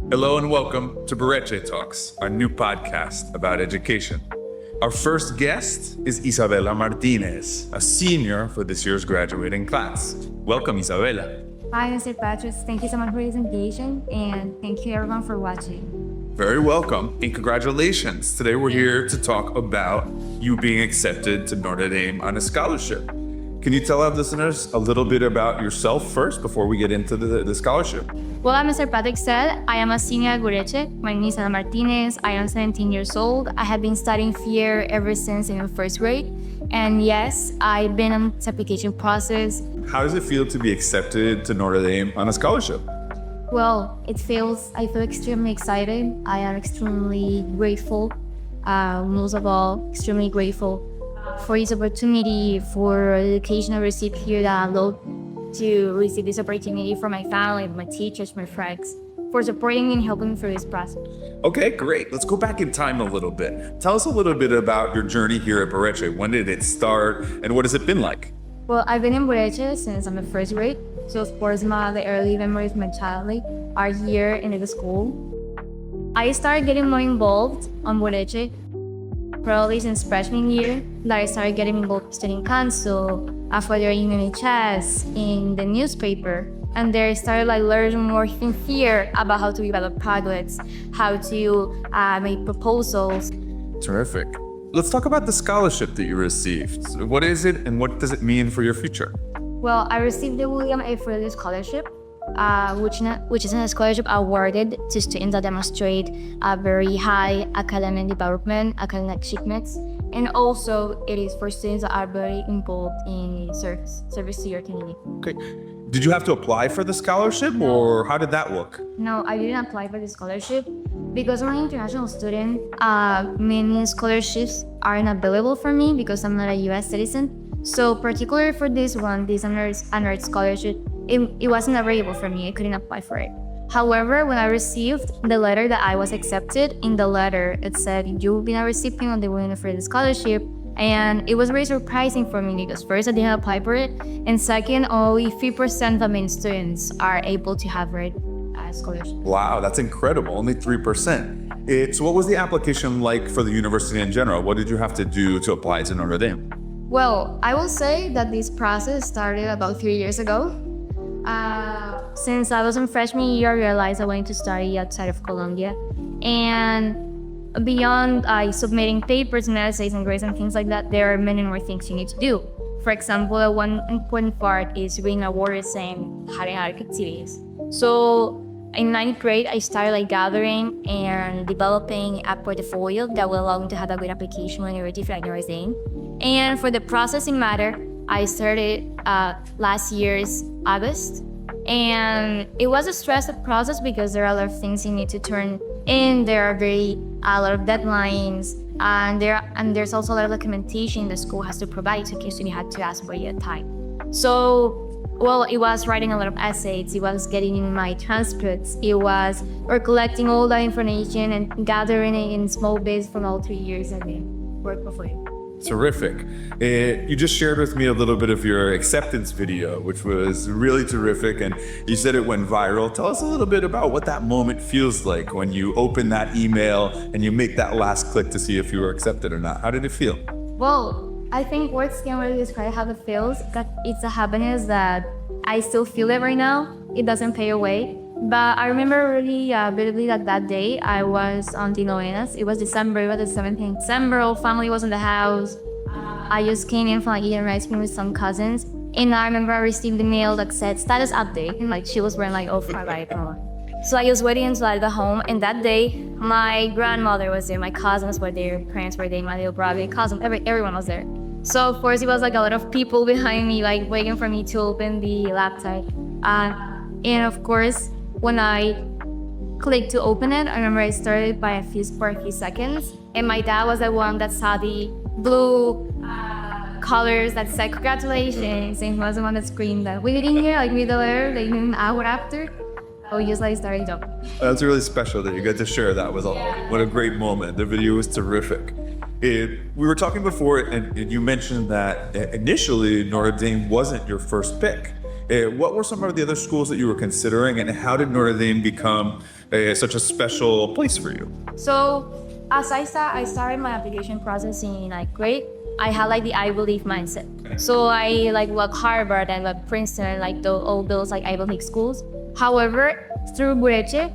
Hello and welcome to Bureche Talks, our new podcast about education. Our first guest is Isabela Martinez, a senior for this year's graduating class. Welcome, Isabela. Hi, Mr. Patrick. Thank you so much for this invitation, and thank you everyone for watching. Very welcome and congratulations. Today we're here to talk about you being accepted to Notre Dame on a scholarship. Can you tell our listeners a little bit about yourself first before we get into the scholarship? Well, as Mr. Patrick said, I am a senior at Bureche. My name is Isabela Martinez. I am 17 years old. I have been studying here ever since in first grade. And yes, I've been on this application process. How does it feel to be accepted to Notre Dame on a scholarship? Well, I feel extremely excited. I am extremely grateful. Most of all, extremely grateful for this opportunity, for the education I received here that allowed to receive this opportunity from my family, my teachers, my friends, for supporting me and helping me through this process. Okay, great. Let's go back in time a little bit. Tell us a little bit about your journey here at Bureche. When did it start and what has it been like? Well, I've been in Bureche since I'm in first grade. So of course, the early memories of my childhood are here in the school. I started getting more involved on Bureche probably since freshman year, that I started getting involved studying council, further in NHS, in the newspaper. And there I started learning more in here about how to develop projects, how to make proposals. Terrific. Let's talk about the scholarship that you received. What is it and what does it mean for your future? Well, I received the William A. Freely Scholarship, which is a scholarship awarded to students that demonstrate a very high academic development, academic achievements, and also it is for students that are very involved in service to your community. Okay. Did you have to apply for the scholarship or how did that work? No, I didn't apply for the scholarship because I'm an international student. Many scholarships aren't available for me because I'm not a U.S. citizen. So particularly for this one, this honored scholarship, it wasn't available for me. I couldn't apply for it. However, when I received the letter that I was accepted, in the letter it said you've been a recipient of the William Freely Scholarship, and it was very surprising for me because first I didn't apply for it, and second, only 3% of main students are able to have it as scholarship. Wow, that's incredible. Only 3%. So what was the application like for the university in general? What did you have to do to apply to Notre Dame? Well, I will say that this process started about 3 years ago. Since I was in freshman year, I realized I wanted to study outside of Colombia. And beyond submitting papers and essays and grades and things like that, there are many more things you need to do. For example, one important part is reading a word essay and having other activities. So in ninth grade, I started gathering and developing a portfolio that will allow me to have a good application when you're ready for Notre Dame. And for the processing matter, I started last year's August. And it was a stressful process because there are a lot of things you need to turn in. There are a lot of deadlines, and there's also a lot of documentation the school has to provide in case you had to ask for your time. So, well, it was writing a lot of essays, it was getting in my transcripts, it was collecting all that information and gathering it in small bits from all 3 years and then work before it. Terrific. You just shared with me a little bit of your acceptance video, which was really terrific, and you said it went viral. Tell us a little bit about what that moment feels like when you open that email and you make that last click to see if you were accepted or not. How did it feel? Well, I think words can't really describe how it feels. That it's a happiness that I still feel it right now. It doesn't fade away. But I remember really vividly that day I was on the novenas. It was December, it was the 17th December, all family was in the house. I just came in from eating ice cream with some cousins. And I remember I received the mail that said status update. And she was wearing oh, right. So I was waiting until I got home. And that day, my grandmother was there, my cousins were there, parents were there, my little brother, cousin, everyone was there. So of course it was a lot of people behind me, waiting for me to open the laptop. And of course, when I clicked to open it, I remember I started for a few seconds, and my dad was the one that saw the blue colors that said congratulations, and he was the one that screamed that we didn't hear read the letter an hour after. So we just started up. That's really special that you get to share that with all. What a great moment. The video was terrific. We were talking before, and you mentioned that initially Notre Dame wasn't your first pick. What were some of the other schools that you were considering, and how did Notre Dame become such a special place for you? So as I started my application process in ninth grade, I had like the I believe mindset. So I like Harvard and Princeton, all those like Ivy League schools. However, through Bureche,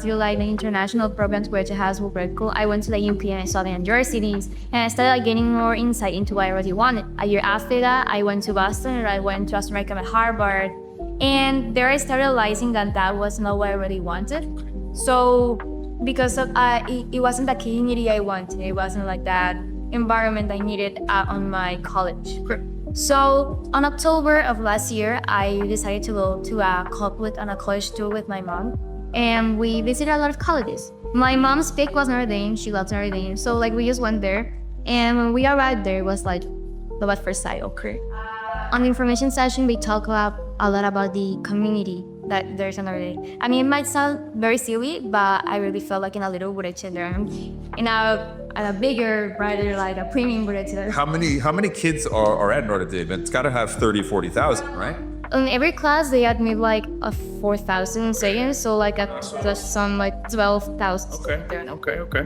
through like the international programs Bureche has with rector, I went to the UP and I saw the universities, and I started like getting more insight into what I really wanted. A year after that, I went to Boston and I went to Australia at Harvard, and there I started realizing that that was not what I really wanted. So because of it wasn't the community I wanted, it wasn't like that environment I needed on my college. So on October of last year, I decided to go to a college tour with my mom, and we visited a lot of colleges. My mom's pick was Notre Dame. She loves Notre Dame, so like we just went there, and when we arrived there, it was like love at first sight. Okay. On the information session, we talked a lot about the community that there's in Notre Dame. I mean, it might sound very silly, but I really felt like in a little Bureche there, in a bigger, brighter, like a premium Bureche there. How many kids are at Notre Dame? It's got to have 30,000-40,000, right? In every class, they admit like 4,000 students, so like just some like 12,000. Okay.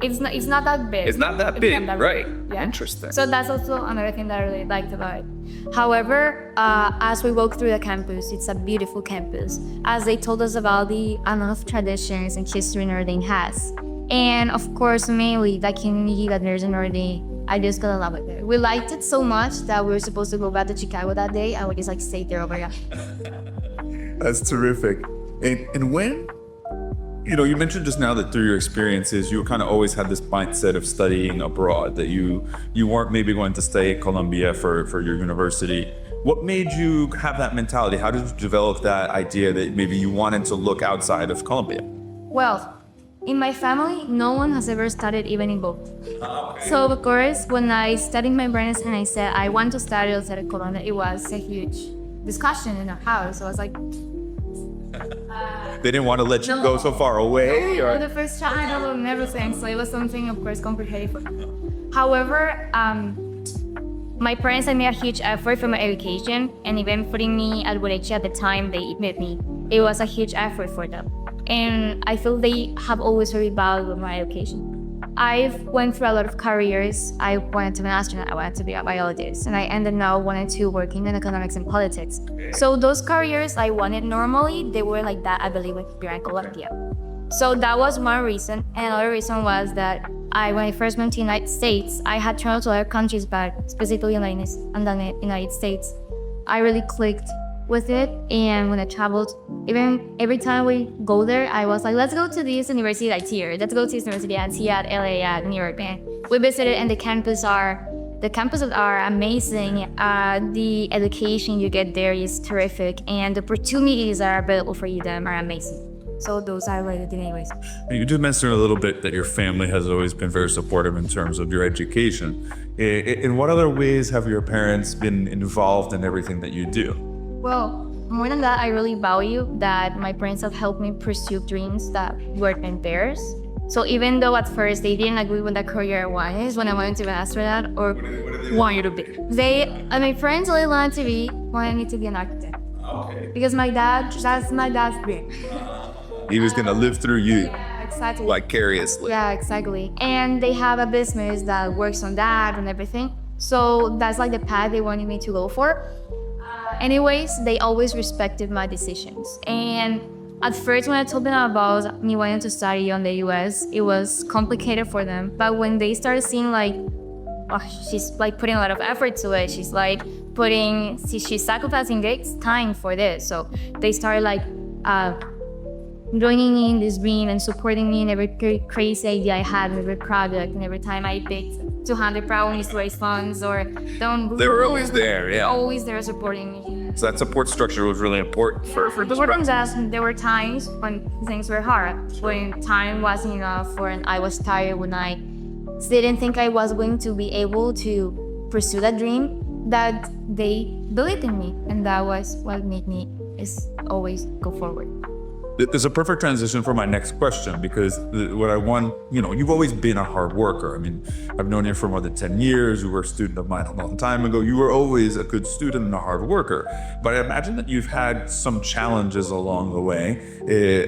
It's not that big. It's not that big, right? Yeah. Interesting. So that's also another thing that I really liked about it. However, as we walk through the campus, it's a beautiful campus. As they told us about the amount of traditions and history Notre Dame has. And of course, mainly the community that there's in Notre Dame, I just got to love it there. We liked it so much that we were supposed to go back to Chicago that day, and we just like stayed there over. That's terrific. And when, you mentioned just now that through your experiences, you kind of always had this mindset of studying abroad, that you weren't maybe going to stay at Columbia for your university. What made you have that mentality? How did you develop that idea that maybe you wanted to look outside of Columbia? Well, in my family, no one has ever studied even in Bauch. Okay. So of course, when I studied my brains and I said I want to study outside of Colombia, it was a huge discussion in our house. So I was like, they didn't want to let you go so far away? For the first child and everything, so it was something, of course, complicated for me. However, my parents had made a huge effort for my education, and even putting me at Bureche at the time they admit me, it was a huge effort for them. And I feel they have always really valued my education. I've went through a lot of careers. I wanted to be an astronaut, I wanted to be a biologist, and I ended now wanting to working in economics and politics. So those careers I wanted normally, they were like that, I believe, here in Colombia. So that was one reason. And another reason was that when I first went to the United States, I had traveled to other countries, but specifically in the United States, I really clicked with it. And when I traveled, even every time we go there, I was like, let's go to this university that's here. Let's go to this university that's here at LA, at New York. And we visited, and the campuses are amazing. The education you get there is terrific, and the opportunities that are available for you them are amazing. So those I rated anyways. You did mention a little bit that your family has always been very supportive in terms of your education. In what other ways have your parents been involved in everything that you do? Well, more than that, I really value that my parents have helped me pursue dreams that weren't in theirs. So even though at first they didn't agree with the career I wanted, when I wanted to be an astronaut or wanted to be, my friends only wanted me to be an architect. Okay. Because that's my dad's dream. He was gonna live through you. Yeah, exactly. Vicariously. Yeah, exactly. And they have a business that works on that and everything. So that's like the path they wanted me to go for. Anyways, they always respected my decisions. And at first, when I told them about me wanting to study on the US, it was complicated for them. But when they started seeing she's like putting a lot of effort to it, she's sacrificing time for this. So they started joining me in this dream and supporting me in every crazy idea I had, in every project, and every time I picked 200 brownies to raise funds or don't. They were always there, yeah. Always there supporting me. So that support structure was really important for this process. There were times when things were hard, when time wasn't enough, when I was tired, when I didn't think I was going to be able to pursue that dream, that they believed in me, and that was what made me always go forward. there's a perfect transition for my next question, because what I want, you've always been a hard worker. I mean, I've known you for more than 10 years. You were a student of mine a long time ago. You were always a good student and a hard worker. But I imagine that you've had some challenges along the way.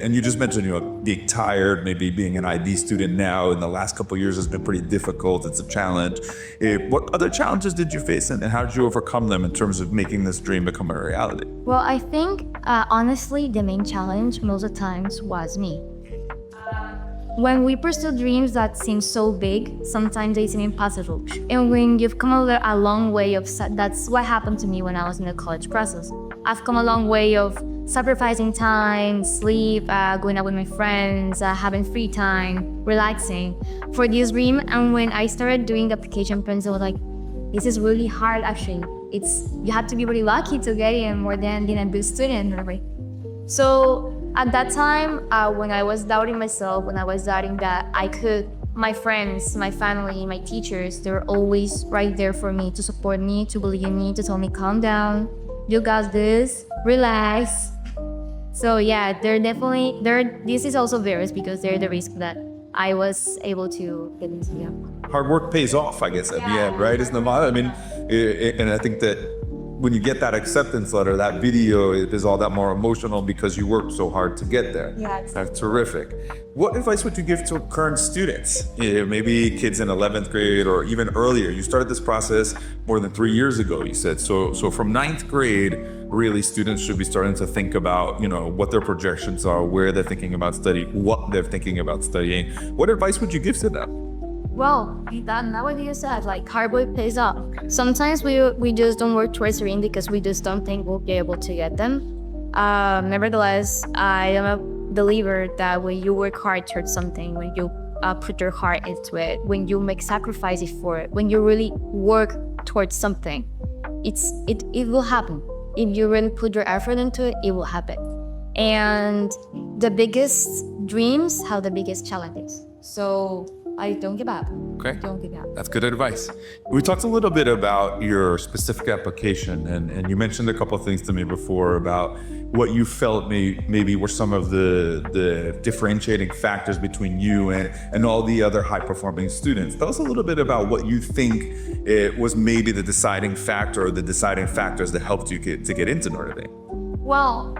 And you just mentioned, being tired, maybe being an IB student now in the last couple of years has been pretty difficult. It's a challenge. What other challenges did you face, and how did you overcome them in terms of making this dream become a reality? Well, I think, honestly, the main challenge most of the times was me. When we pursue dreams that seem so big, sometimes they seem impossible. And when you've come a long way that's what happened to me when I was in the college process. I've come a long way of sacrificing time, sleep, going out with my friends, having free time, relaxing for this dream. And when I started doing the application process, I was like, this is really hard actually. You have to be really lucky to get in more than being a good student. Right? So at that time, when I was doubting myself, when I was doubting that I could, my friends, my family, my teachers, they were always right there for me, to support me, to believe in me, to tell me, calm down, you got this, relax. So yeah, this is also various because they're the risk that I was able to get into. Yeah. Hard work pays off, I guess, at the end, right? Isn't the motto? I mean, and I think that when you get that acceptance letter, that video is all that more emotional because you worked so hard to get there. Yeah, That's terrific. What advice would you give to current students? Maybe kids in 11th grade or even earlier. You started this process more than 3 years ago, you said. So from 9th grade, really students should be starting to think about, what their projections are, where they're thinking about studying, what they're thinking about studying. What advice would you give to them? Well, that what you said, like hard work pays off. Sometimes we just don't work towards dream because we just don't think we'll be able to get them. Nevertheless, I am a believer that when you work hard towards something, when you put your heart into it, when you make sacrifices for it, when you really work towards something, it will happen. If you really put your effort into it, it will happen. And the biggest dreams have the biggest challenges. So I don't give up. Okay. Don't give up. That's good advice. We talked a little bit about your specific application, and you mentioned a couple of things to me before about what you felt maybe were some of the differentiating factors between you and all the other high-performing students. Tell us a little bit about what you think was maybe the deciding factor or the deciding factors that helped you to get into Notre Dame. Well,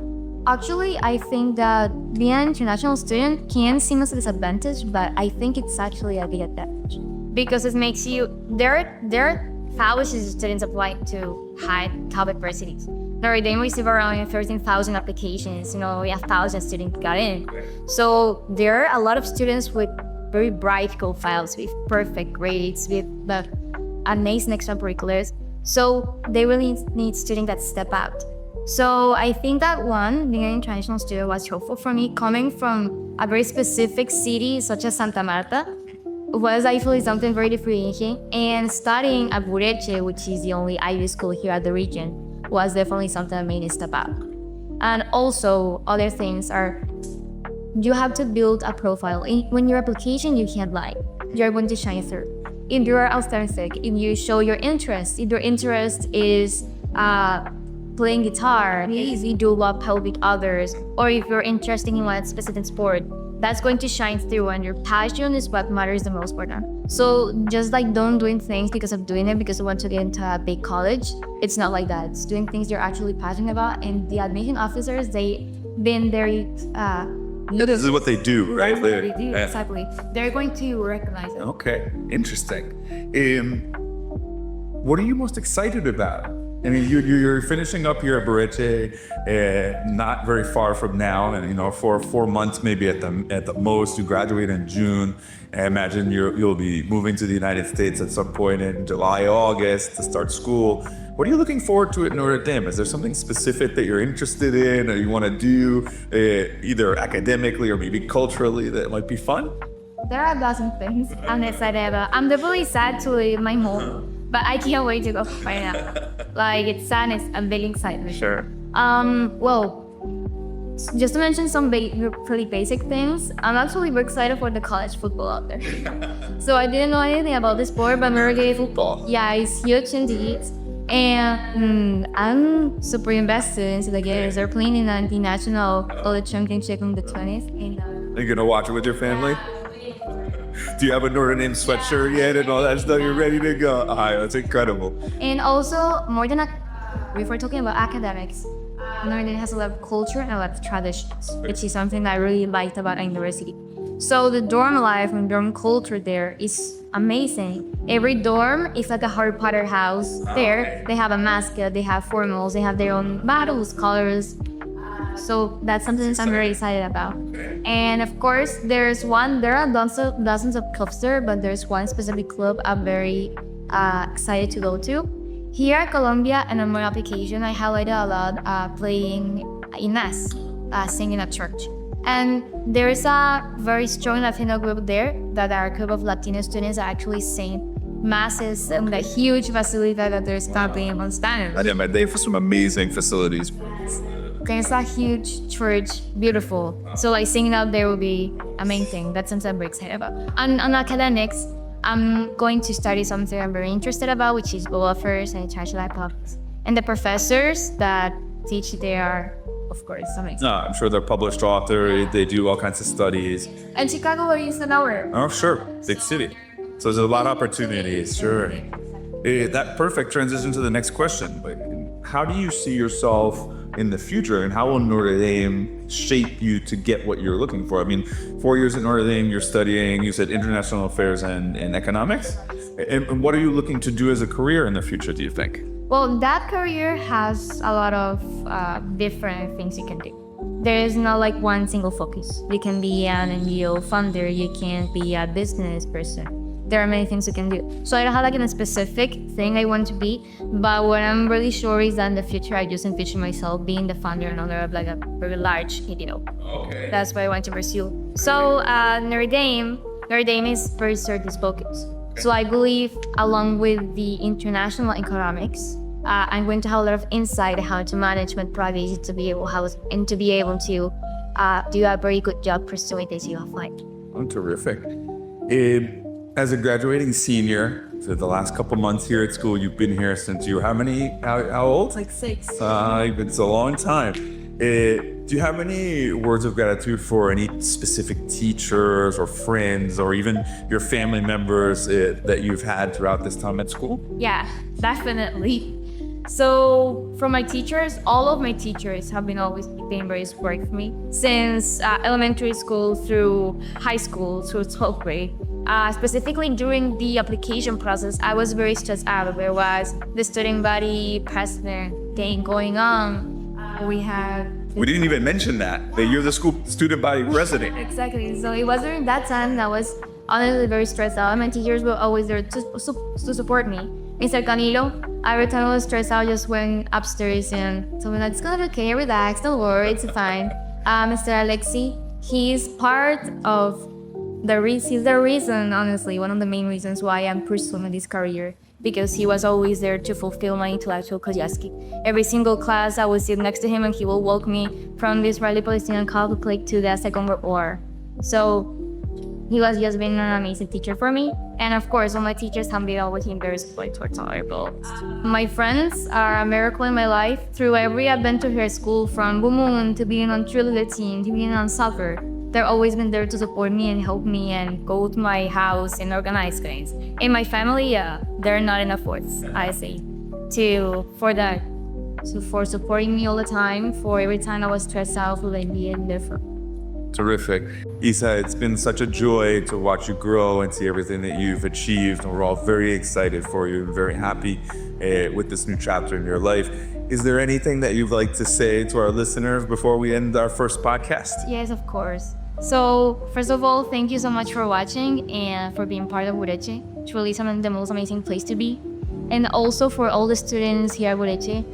actually, I think that being an international student can seem as a disadvantage, but I think it's actually a big advantage because it makes you. There are thousands of students applying to high top universities. Notre Dame received around 13,000 applications. We have thousands of students got in. So there are a lot of students with very bright profiles, with perfect grades, with the amazing extracurriculars. So they really need students that step out. So I think that being an international student was helpful for me. Coming from a very specific city such as Santa Marta was actually something very differentiating. And studying at Bureche, which is the only Ivy school here at the region, was definitely something that made me step out. And also other things are, you have to build a profile. When your application, you can't lie. You're going to shine through. If you are authentic, if you show your interest, if your interest is playing guitar, if you do love helping others, or if you're interested in one specific sport, that's going to shine through, and your passion is what matters the most for them. So just like don't doing things because of doing it because you want to get into a big college, it's not like that. It's doing things you're actually passionate about, and the admission officers, they've been very this is what they do, right? That's what they do, exactly. They're going to recognize it. Okay, interesting. What are you most excited about? I mean, you're finishing up here at Bureche, not very far from now, and for 4 months maybe at the most. You graduate in June. I imagine you'll be moving to the United States at some point in July, August to start school. What are you looking forward to at Notre Dame? Is there something specific that you're interested in or you want to do, either academically or maybe culturally, that might be fun? There are a dozen things I'm excited about. I'm definitely sad to leave my home. But I can't wait to go right now. Like, it's sad, I'm very excited. Sure. Well, just to mention some pretty basic things, I'm actually very excited for the college football out there. So I didn't know anything about the sport, but American football, yeah, it's huge indeed. And I'm super invested into the games. They're playing in the national championship on the 20th. And, Are you gonna watch it with your family? Do you have a Notre Dame sweatshirt yet and all that stuff? You're ready to go. That's incredible. and also, more than if we're talking about academics, Notre Dame has a lot of culture and a lot of traditions, which is something that I really liked about a university. So the dorm life and dorm culture there is amazing. Every dorm is like a Harry Potter house. There, they have a mascot, they have formals, they have their own battles, colors. So that's something I'm very excited about. And of course, there are dozens of clubs there, but there's one specific club I'm very excited to go to. Here at Colombia and on my application, I highlighted a lot playing in mass, singing at church. And there's a very strong Latino group there that are a group of Latino students that actually sing masses in the huge facility that they're stopping on Spanish. I did my day for some amazing facilities. There's a huge church, beautiful. So like singing out there will be a main thing. That's something I'm very excited about. And on academics, I'm going to study something I'm very interested about, which is global affairs and international politics. And the professors that teach there are, of course, amazing. No, I'm sure they're published author. They do all kinds of studies. And Chicago is an hour. Oh, sure. Big city. So there's a lot of opportunities. Sure. That perfect transition to the next question. But how do you see yourself in the future, and how will Notre Dame shape you to get what you're looking for? I mean, 4 years at Notre Dame, you're studying, you said international affairs and economics. And what are you looking to do as a career in the future, do you think? Well, that career has a lot of different things you can do. There is not like one single focus. You can be an NGO funder, you can be a business person. There are many things you can do. So I don't have like a specific thing I want to be, but what I'm really sure is that in the future, I just envision myself being the founder and owner of like a very large NGO. Okay. That's what I want to pursue. So Notre Dame is very certain focus. So I believe along with the international economics, I'm going to have a lot of insight on how to manage my projects to be able to do a very good job pursuing this you have like. Oh, terrific. As a graduating senior, for the last couple months here at school, you've been here since you were how old? Like 6. It's a long time. Do you have any words of gratitude for any specific teachers or friends or even your family members that you've had throughout this time at school? Yeah, definitely. So from my teachers, all of my teachers have always been very supportive for me since elementary school through high school through 12th grade. Specifically during the application process, I was very stressed out. There was the student body president thing going on. We didn't even mention that you're the school student body president. Exactly. So it was during that time that I was honestly very stressed out. My teachers were always there to support me. Mr. Canilo, every time I was stressed out, just went upstairs and told me that it's gonna be okay, relax, don't worry, it's fine. Mr. Alexi, he's part of he's the reason, honestly, one of the main reasons why I'm pursuing this career, because he was always there to fulfill my intellectual curiosity. Every single class, I would sit next to him and he will walk me from the Israeli-Palestinian conflict to the Second World War. So he was just been an amazing teacher for me. And of course, all my teachers have been always very supportive towards our goals. My friends are a miracle in my life. Through every adventure here at school, from Bumun to being on cheerleader team to being on soccer, they've always been there to support me and help me and go to my house and organize things. In my family, they're not enough words, I say, for that. So for supporting me all the time, for every time I was stressed out, for being there for. Terrific. Isa, it's been such a joy to watch you grow and see everything that you've achieved. And we're all very excited for you and very happy with this new chapter in your life. Is there anything that you'd like to say to our listeners before we end our first podcast? Yes, of course. So first of all, thank you so much for watching and for being part of Bureche. It's really some of the most amazing place to be. And also for all the students here at Bureche,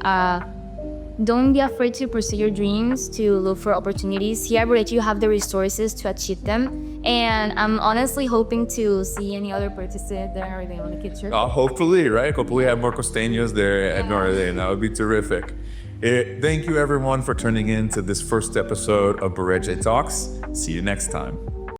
don't be afraid to pursue your dreams, to look for opportunities. Here at Bureche, you have the resources to achieve them. And I'm honestly hoping to see any other participants there or they on the kids' trip. Hopefully, right? Hopefully we have more costeños there at Notre Dame. That would be terrific. Thank you everyone for tuning in to this first episode of Bureche Talks. See you next time.